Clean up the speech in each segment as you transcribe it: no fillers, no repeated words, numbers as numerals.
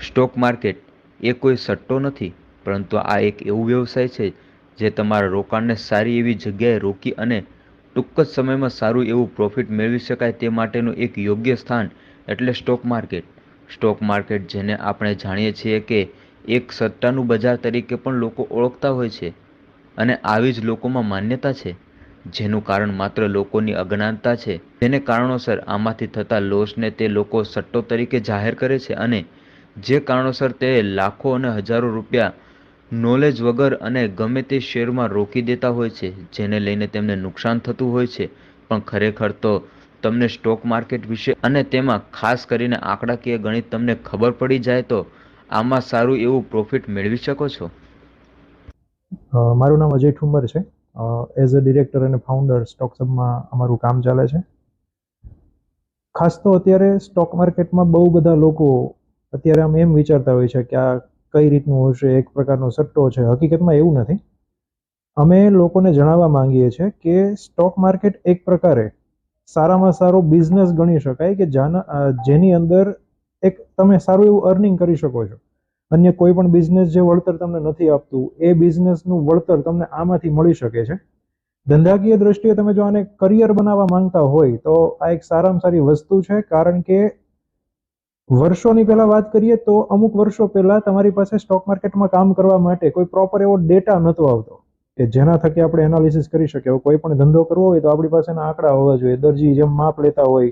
Stock market એ કોઈ સટ્ટો નથી, પરંતુ આ એક એવું વ્યવસાય છે જે તમારા રોકાણને સારી એવી જગ્યાએ રોકી અને ટૂંક જ સમયમાં સારું એવું પ્રોફિટ મેળવી શકાય તે માટેનું એક યોગ્ય સ્થાન એટલે સ્ટોક માર્કેટ. સ્ટોક માર્કેટ, જેને આપણે જાણીએ છીએ કે એક સટ્ટાનું બજાર તરીકે પણ લોકો ઓળખતા હોય છે, અને આવી જ લોકોમાં માન્યતા છે, જેનું કારણ માત્ર લોકોની અજ્ઞાનતા છે. જેને કારણોસર આમાંથી થતા લોસને તે લોકો સટ્ટો તરીકે જાહેર કરે છે, અને જે કારણોસર તે લાખો અને હજારો રૂપિયા નોલેજ વગર અને ગમે તે શેરમાં રોકી દેતા હોય છે, જેને લઈને તેમને નુકસાન થતું હોય છે. પણ ખરેખર તો તમને સ્ટોક માર્કેટ વિશે અને તેમાં ખાસ કરીને આંકડાકીય ગણિત તમને ખબર પડી જાય તો આમાં સારું એવું પ્રોફિટ મેળવી શકો છો. મારું નામ અજય ઠુંબર છે. એઝ અ ડિરેક્ટર અને ફાઉન્ડર સ્ટોક સબમાં અમારું કામ ચાલે છે. ખાસ તો અત્યારે સ્ટોક માર્કેટમાં બહુ બધા લોકો અત્યારે આમ એમ વિચારતા હોય છે કે આ કઈ રીતનું હશે, એક પ્રકારનો સટ્ટો છે. હકીકતમાં એવું નથી. અમે લોકોને જણાવવા માંગીએ છીએ કે સ્ટોક માર્કેટ એક પ્રકારે સારામાં સારો બિઝનેસ ગણી શકાય કે જેની અંદર એક તમે સારું એવું અર્નિંગ કરી શકો છો. અન્ય કોઈ પણ બિઝનેસ જે વળતર તમને નથી આપતું એ બિઝનેસનું વળતર તમને આમાંથી મળી શકે છે. ધંધાકીય દ્રષ્ટિએ તમે જો આને કરિયર બનાવવા માંગતા હોય તો આ એક સારામાં સારી વસ્તુ છે. કારણ કે વર્ષોની પહેલા વાત કરીએ તો અમુક વર્ષો પહેલા તમારી પાસે સ્ટોક માર્કેટમાં કામ કરવા માટે કોઈ પ્રોપર એવો ડેટા નહોતો આવતો કે જેના થકી આપણે એનાલિસિસ કરી શકીએ. કોઈ પણ ધંધો કરવો હોય તો આપણી પાસેના આંકડા હોવા જોઈએ. દરજી જેમ માપ લેતા હોય,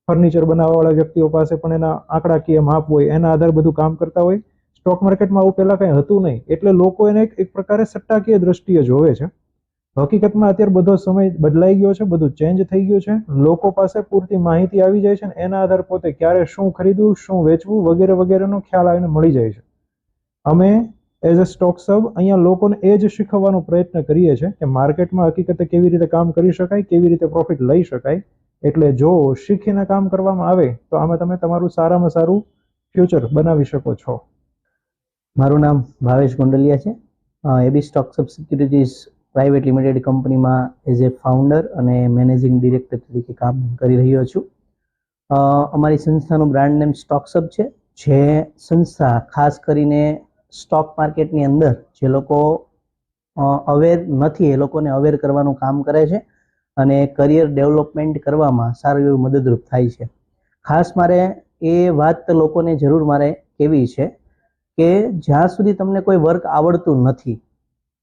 ફર્નિચર બનાવવાવાળા વ્યક્તિઓ પાસે પણ એના આંકડાકીય માપ હોય, એના આધારે બધું કામ કરતા હોય. સ્ટોક માર્કેટમાં આવું પહેલા કંઈ હતું નહીં, એટલે લોકો એને એક પ્રકારે સટ્ટાકીય દ્રષ્ટિએ જોવે છે. હકીકતમાં અત્યારે બધો સમય બદલાઈ ગયો છે, બધું ચેન્જ થઈ ગયું છે. લોકો પાસે પૂરતી માહિતી આવી જાય છે અને એના આધારે પોતે ક્યારે શું ખરીદવું, શું વેચવું વગેરે વગેરેનો ખ્યાલ આવીને મળી જાય છે. અમે એઝ અ સ્ટોક સબ અહીંયા લોકોને એ જ શીખવવાનો પ્રયત્ન કરીએ છીએ કે માર્કેટમાં હકીકતે કેવી રીતે કામ કરી શકાય, કેવી રીતે પ્રોફિટ લઈ શકાય. એટલે જો શીખીને કામ કરવામાં આવે તો આમાં તમે તમારું સારામાં સારું ફ્યુચર બનાવી શકો છો. મારું નામ ભાવેશ ગોંડલિયા છે. એબી સ્ટોક સબ સિક્યુરિટીઝ પ્રાઇવેટ લિમિટેડ કંપનીમાં એઝ એ ફાઉન્ડર અને મેનેજિંગ ડિરેક્ટર તરીકે કામ કરી રહ્યો છું. અમારી સંસ્થાનું બ્રાન્ડ નેમ સ્ટોક સબ છે. જે સંસ્થા ખાસ કરીને સ્ટોક માર્કેટની અંદર જે લોકો અવેર નથી એ લોકોને અવેર કરવાનું કામ કરે છે અને કરિયર ડેવલપમેન્ટ કરવામાં સારું એવું મદદરૂપ થાય છે. ખાસ મારે એ વાત લોકોને જરૂર મારે કહેવી છે કે જ્યાં સુધી તમને કોઈ વર્ક આવડતું નથી,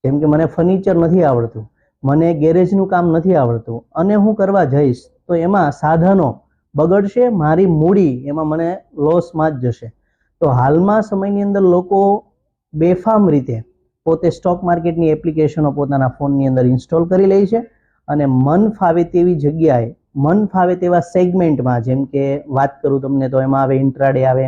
જેમ કે મને ફર્નિચર નથી આવડતું, મને ગેરેજનું કામ નથી આવડતું અને હું કરવા જઈશ તો એમાં સાધનો બગડશે, મારી મૂડી એમાં મને લોસમાં જ જશે. તો હાલમાં સમયની અંદર લોકો બેફામ રીતે પોતે સ્ટોક માર્કેટની એપ્લિકેશનો પોતાના ફોનની અંદર ઇન્સ્ટોલ કરી લે છે અને મન ફાવે તેવી જગ્યાએ, મન ફાવે તેવા સેગમેન્ટમાં, જેમ કે વાત કરું તમને તો એમાં આવે ઇન્ટ્રાડે આવે,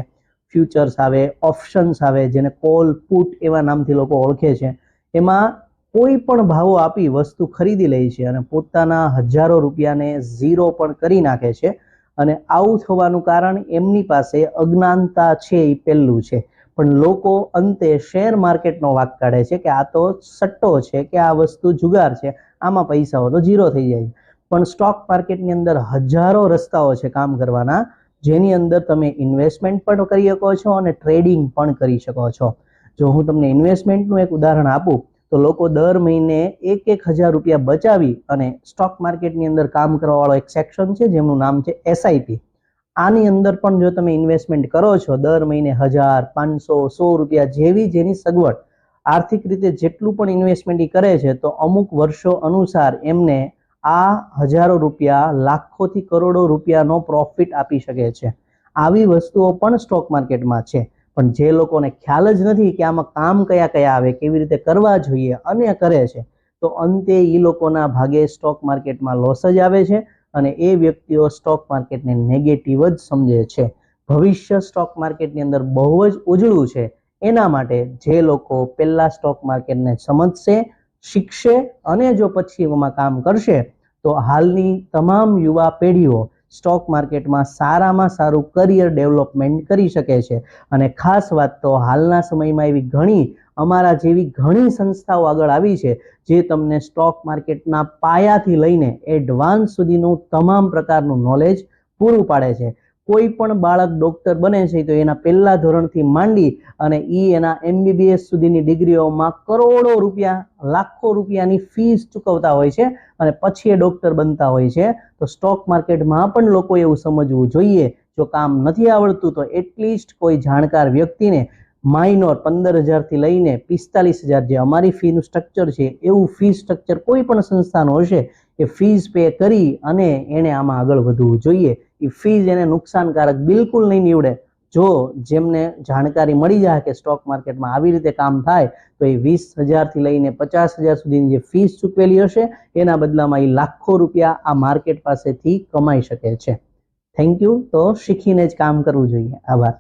ફ્યુચર્સ આવે, ઓપ્શન્સ આવે, જેને કોલ પુટ એવા નામથી લોકો ઓળખે છે. એમાં કોઈ પણ ભાવો આપી વસ્તુ ખરીદી લે છે અને પોતાના હજારો રૂપિયાને ઝીરો પણ કરી નાખે છે. અને આવું થવાનું કારણ એમની પાસે અજ્ઞાનતા છે એ પહેલું છે. પણ લોકો અંતે શેર માર્કેટનો વાંક કાઢે છે કે આ તો સટ્ટો છે, કે આ વસ્તુ જુગાર છે, આમાં પૈસાઓ તો ઝીરો થઈ જાય. પણ સ્ટોક માર્કેટની અંદર હજારો રસ્તાઓ છે કામ કરવાના, જેની અંદર તમે ઇન્વેસ્ટમેન્ટ પણ કરી શકો છો અને ટ્રેડિંગ પણ કરી શકો છો. જો હું તમને ઇન્વેસ્ટમેન્ટનું એક ઉદાહરણ આપું તો લોકો દર મહિને 1,000 રૂપિયા બચાવી અને સ્ટોક માર્કેટની અંદર કામ કરવાવાળો એક સેક્શન છે જેમનું નામ છે SIP. આની અંદર પણ જો તમે ઇન્વેસ્ટમેન્ટ કરો છો દર મહિને 1,000, 500, 100 રૂપિયા જેવી જેની સગવડ, આર્થિક રીતે જેટલું પણ ઇન્વેસ્ટમેન્ટ કરે છે તો અમુક વર્ષો અનુસાર એમને આ હજારો રૂપિયા, લાખોથી કરોડો રૂપિયાનો પ્રોફિટ આપી શકે છે. આવી વસ્તુઓ પણ સ્ટોક માર્કેટમાં છે. પણ જે લોકોને ખ્યાલ જ નથી કે આમાં કામ કયા કયા આવે, કેવી રીતે કરવા જોઈએ અને કરે છે, તો અંતે એ લોકોના ભાગે સ્ટોક માર્કેટમાં લોસ જ આવે છે અને એ વ્યક્તિઓ સ્ટોક માર્કેટને નેગેટિવ જ સમજે છે. ભવિષ્ય સ્ટોક માર્કેટની અંદર બહુ જ ઉજળું છે. એના માટે જે લોકો પહેલા સ્ટોક માર્કેટને સમજશે, શીખશે અને જો પછી એમાં કામ કરશે તો હાલની તમામ યુવા પેઢીઓ સ્ટોક માર્કેટમાં સારામાં સારું કરિયર ડેવલપમેન્ટ કરી શકે છે. અને ખાસ વાત તો હાલના સમયમાં એવી ઘણી અમારા જેવી ઘણી સંસ્થાઓ આગળ આવી છે જે તમને સ્ટોક માર્કેટના પાયાથી લઈને એડવાન્સ સુધીનું તમામ પ્રકારનું નોલેજ પૂરું પાડે છે. કોઈ પણ બાળક ડોક્ટર બને છે તો એના પહેલા ધોરણથી માંડી અને એના MBBS સુધીની ડિગ્રીઓમાં કરોડો રૂપિયા, લાખો રૂપિયાની ફીસ ચૂકવતા હોય છે અને પછી એ ડોક્ટર બનતા હોય છે. તો સ્ટોક માર્કેટમાં પણ લોકો એવું સમજવું જોઈએ, જો કામ નથી આવડતું તો એટલીસ્ટ કોઈ જાણકાર વ્યક્તિને માઇનોર 15,000 થી લઈને 45,000 જે અમારી ફીનું સ્ટ્રક્ચર છે એવું ફી સ્ટ્રક્ચર કોઈ પણ સંસ્થાનો હશે એ ફીસ પે કરી અને એને આમાં આગળ વધવું જોઈએ. એ ફીસ એને નુકસાનકારક બિલકુલ નહીં નીવડે. જો જેમને જાણકારી મળી જાય કે સ્ટોક માર્કેટમાં આવી રીતે કામ થાય તો એ 20,000 થી લઈને 50,000 સુધીની જે ફીસ ચૂકવેલી હશે એના બદલામાં એ લાખો રૂપિયા આ માર્કેટ પાસેથી કમાઈ શકે છે. Thank you. તો શીખીને જ કામ કરવું જોઈએ. આભાર.